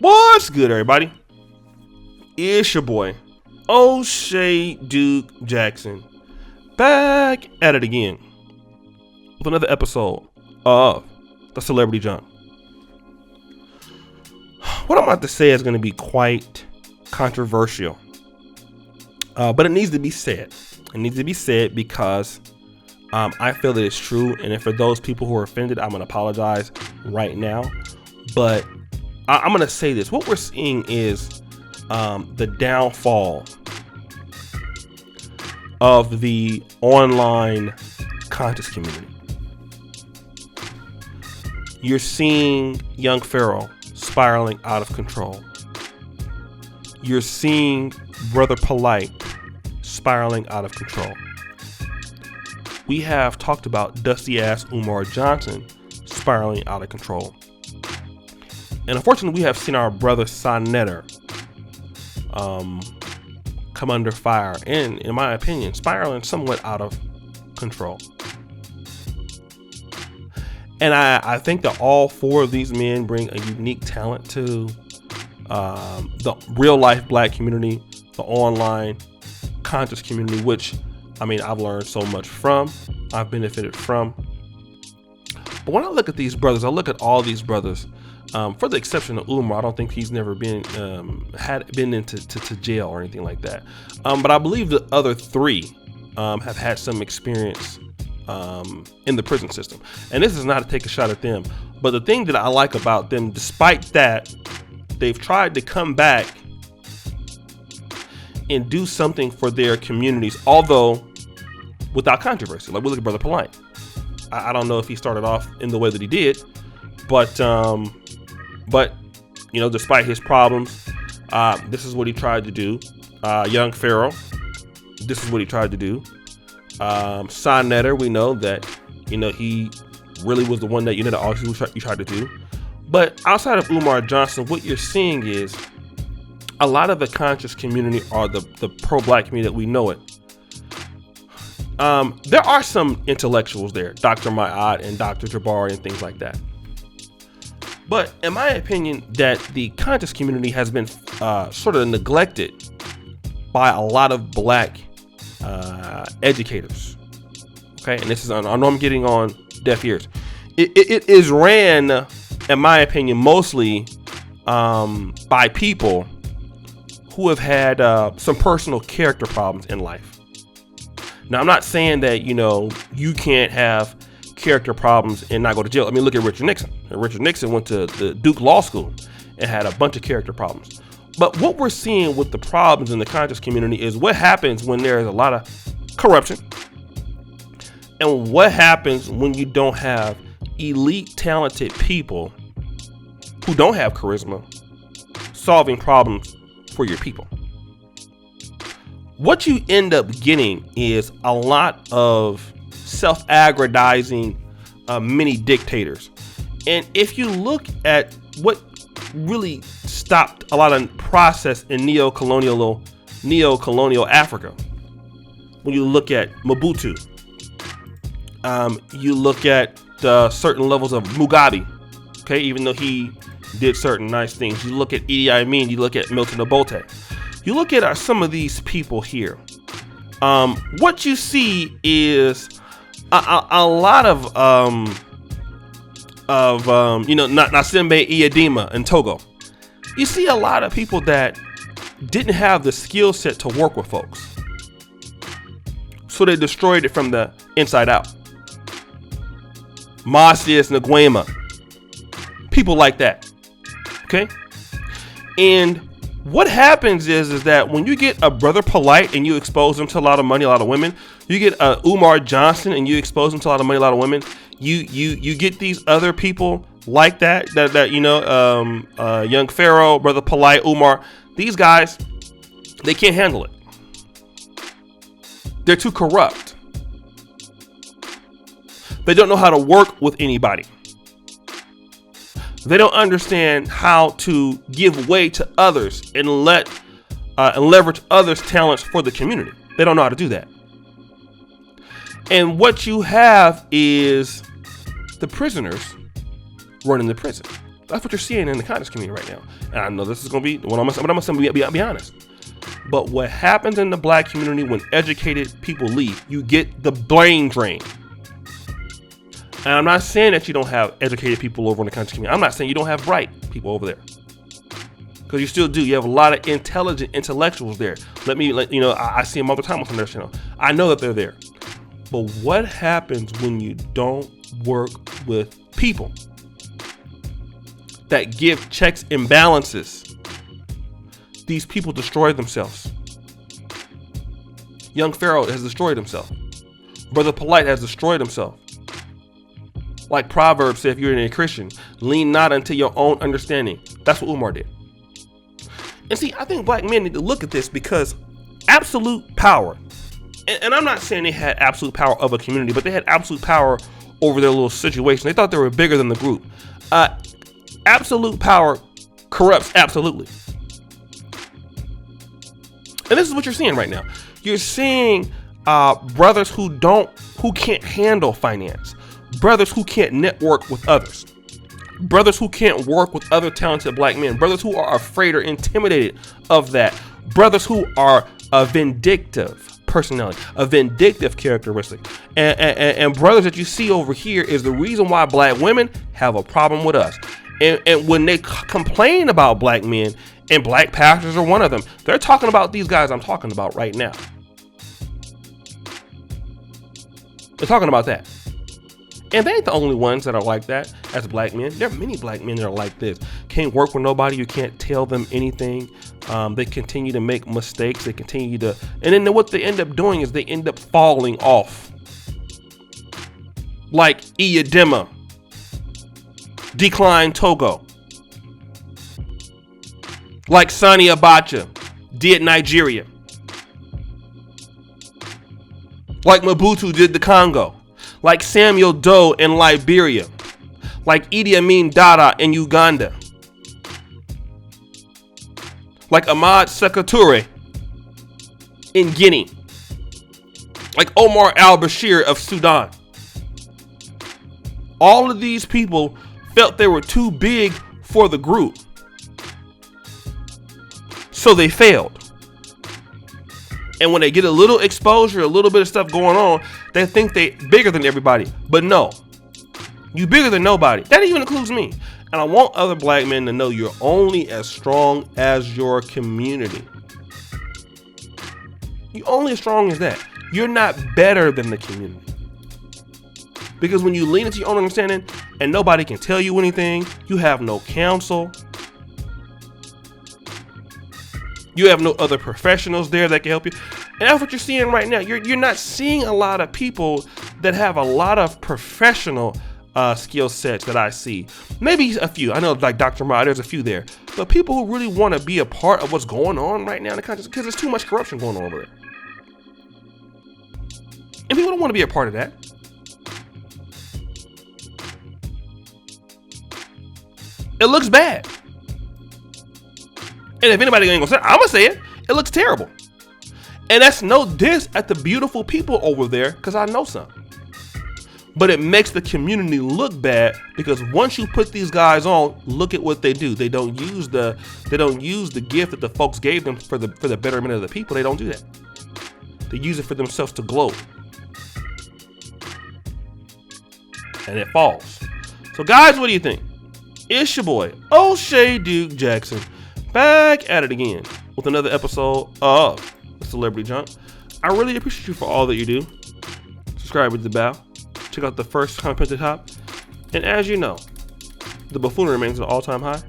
What's good, everybody? It's your boy, O'Shea Duke Jackson, back at it again with another episode of The Celebrity Junk. What I'm about to say is going to be quite controversial, but it needs to be said. It needs to be said because I feel that it's true, and for those people who are offended, I'm going to apologize right now. But I'm going to say this. What we're seeing is the downfall of the online conscious community. You're seeing young Pharoah spiraling out of control. You're seeing Brother Polight spiraling out of control. We have talked about dusty ass Umar Johnson spiraling out of control. And unfortunately, we have seen our brother Sonetter come under fire and, in my opinion, spiraling somewhat out of control. And I think that all four of these men bring a unique talent to the real life black community, the online conscious community, which, I mean, I've learned so much from, I've benefited from. But when I look at these brothers, I look at all these brothers, for the exception of Umar. I don't think he's never been into jail or anything like that. But I believe the other three have had some experience in the prison system. And this is not to take a shot at them, but the thing that I like about them, despite that, they've tried to come back and do something for their communities, although without controversy. Like, we look at Brother Polight. I don't know if he started off in the way that he did, but you know, despite his problems, this is what he tried to do. Young Pharoah, this is what he tried to do. Sonetter, we know that, you know, he really was the one that, you know, that all he tried to do. But outside of Umar Johnson, what you're seeing is a lot of the conscious community, or the pro-black community that we know it. There are some intellectuals there, Dr. Ma'at and Dr. Jabari and things like that. But in my opinion, that the conscious community has been sort of neglected by a lot of black educators. Okay, and this is, I know I'm getting on deaf ears. It is ran, in my opinion, mostly by people who have had some personal character problems in life. Now, I'm not saying that, you know, you can't have character problems and not go to jail. I mean, look at Richard Nixon. Richard Nixon went to the Duke Law School and had a bunch of character problems. But what we're seeing with the problems in the conscious community is what happens when there is a lot of corruption, and what happens when you don't have elite, talented people who don't have charisma solving problems for your people. What you end up getting is a lot of self-aggrandizing mini dictators. And if you look at what really stopped a lot of process in neo-colonial Africa, when you look at Mobutu, you look at certain levels of Mugabe, okay, even though he did certain nice things. You look at Idi Amin, you look at Milton Obote. You look at some of these people here. What you see is a lot of you know, Nasimbe Iyadima in Togo. You see a lot of people that didn't have the skill set to work with folks, so they destroyed it from the inside out. Marcius Nguema, people like that. Okay, and what happens is that when you get a Brother Polight and you expose them to a lot of money, a lot of women, you get Umar Johnson and you expose them to a lot of money, a lot of women, you get these other people like that you know, young Pharoah, Brother Polight, Umar, these guys, they can't handle it. They're too corrupt. They don't know how to work with anybody. They don't understand how to give way to others and leverage others' talents for the community. They don't know how to do that. And what you have is the prisoners running the prison. That's what you're seeing in the conscious community right now. And I know this is going to be, I'm going to be honest. But what happens in the black community when educated people leave, you get the brain drain. And I'm not saying that you don't have educated people over in the conscious community. I'm not saying you don't have bright people over there. Because you still do. You have a lot of intelligent intellectuals there. I see them all the time on their channel. I know that they're there. But what happens when you don't work with people that give checks and balances? These people destroy themselves. Young Pharoah has destroyed himself. Brother Polight has destroyed himself. Like Proverbs said, if you're a Christian, lean not unto your own understanding. That's what Umar did. And see, I think black men need to look at this because absolute power, and I'm not saying they had absolute power of a community, but they had absolute power over their little situation. They thought they were bigger than the group. Absolute power corrupts absolutely. And this is what you're seeing right now. You're seeing brothers who can't handle finance, brothers who can't network with others, brothers who can't work with other talented black men, brothers who are afraid or intimidated of that, brothers who are a vindictive personality, a vindictive characteristic, and brothers that you see over here is the reason why black women have a problem with us. And when they complain about black men, and black pastors are one of them, they're talking about these guys I'm talking about right now. They're talking about that. And they ain't the only ones that are like that as black men. There are many black men that are like this. Can't work with nobody. You can't tell them anything. They continue to make mistakes. They continue to, and then what they end up doing is they end up falling off. Like Iyadema, Decline Togo. Like Sani Abacha did Nigeria. Like Mobutu did the Congo. Like Samuel Doe in Liberia. Like Idi Amin Dada in Uganda. Like Ahmad Sekature in Guinea. Like Omar al-Bashir of Sudan. All of these people felt they were too big for the group. So they failed. And when they get a little exposure, a little bit of stuff going on, they think they bigger than everybody. But no, you bigger than nobody. That even includes me. And I want other black men to know you're only as strong as your community. You're only as strong as that. You're not better than the community. Because when you lean into your own understanding and nobody can tell you anything, you have no counsel. You have no other professionals there that can help you. And that's what you're seeing right now. You're not seeing a lot of people that have a lot of professional skill sets that I see. Maybe a few. I know like Dr. Ma, there's a few there. But people who really want to be a part of what's going on right now in the country, because there's too much corruption going on over there. And people don't want to be a part of that. It looks bad. And if anybody ain't gonna say it, I'm gonna say it. It looks terrible. And that's no diss at the beautiful people over there, because I know some. But it makes the community look bad because once you put these guys on, look at what they do. They don't use the gift that the folks gave them for the betterment of the people. They don't do that. They use it for themselves to gloat. And it falls. So guys, what do you think? It's your boy, O'Shea Duke Jackson, back at it again with another episode of Celebrity Junk. I really appreciate you for all that you do. Subscribe with the bell. Check out the first comment at the top. And as you know, the buffoonery remains at an all-time high.